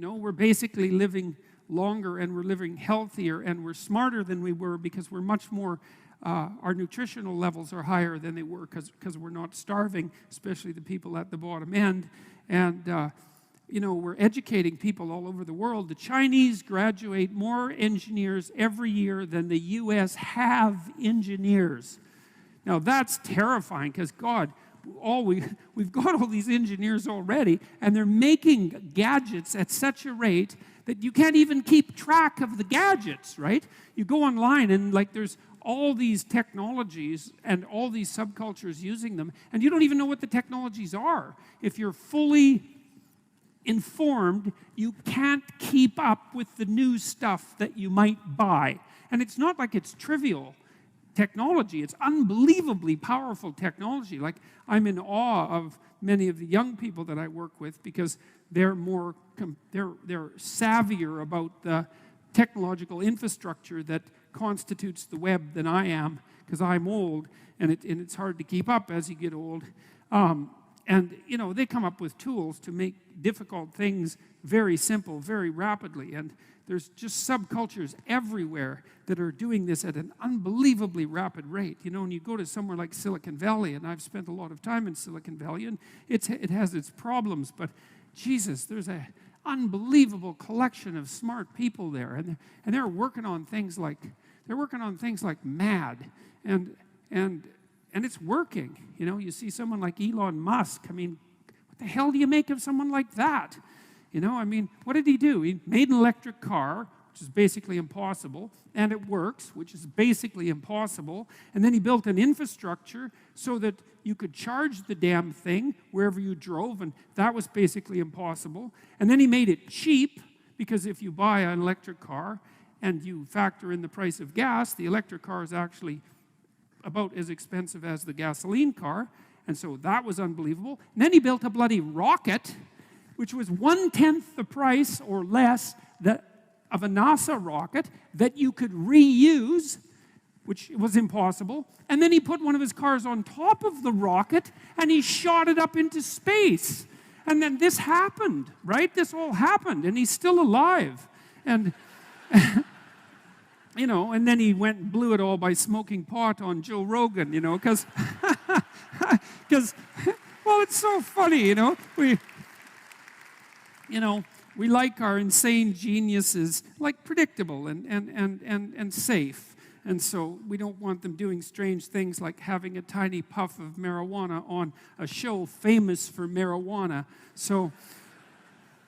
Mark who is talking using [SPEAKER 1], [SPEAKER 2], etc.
[SPEAKER 1] We're basically living longer, and we're living healthier, and we're smarter than we were because we're much more, our nutritional levels are higher than they were because we're not starving, especially the people at the bottom end. And, we're educating people all over the world. The Chinese graduate more engineers every year than the U.S. have engineers. Now, that's terrifying because, God, we've got all these engineers already, and they're making gadgets at such a rate that you can't even keep track of the gadgets, right? You go online and there's all these technologies and all these subcultures using them, and you don't even know what the technologies are. If you're fully informed, you can't keep up with the new stuff that you might buy. And it's not like it's trivial technology. It's unbelievably powerful technology. I'm in awe of many of the young people that I work with because they're they're savvier about the technological infrastructure that constitutes the web than I am, because I'm old, and it's hard to keep up as you get old. And they come up with tools to make difficult things very simple, very rapidly. And there's just subcultures everywhere that are doing this at an unbelievably rapid rate. And you go to somewhere like Silicon Valley, and I've spent a lot of time in Silicon Valley, and it has its problems, but Jesus, there's an unbelievable collection of smart people there, and they're working on things like mad, and it's working. You see someone like Elon Musk. I mean, what the hell do you make of someone like that? What did he do? He made an electric car, which is basically impossible, and it works, which is basically impossible. And then he built an infrastructure so that you could charge the damn thing wherever you drove, and that was basically impossible. And then he made it cheap, because if you buy an electric car and you factor in the price of gas, the electric car is actually about as expensive as the gasoline car, and so that was unbelievable. And then he built a bloody rocket, which was 1/10 the price or less of a NASA rocket that you could reuse, which was impossible. And then he put one of his cars on top of the rocket, and he shot it up into space. And then this happened, right? This all happened, and he's still alive. And and then he went and blew it all by smoking pot on Joe Rogan, because, well, it's so funny, we like our insane geniuses, predictable and safe. And so we don't want them doing strange things like having a tiny puff of marijuana on a show famous for marijuana. So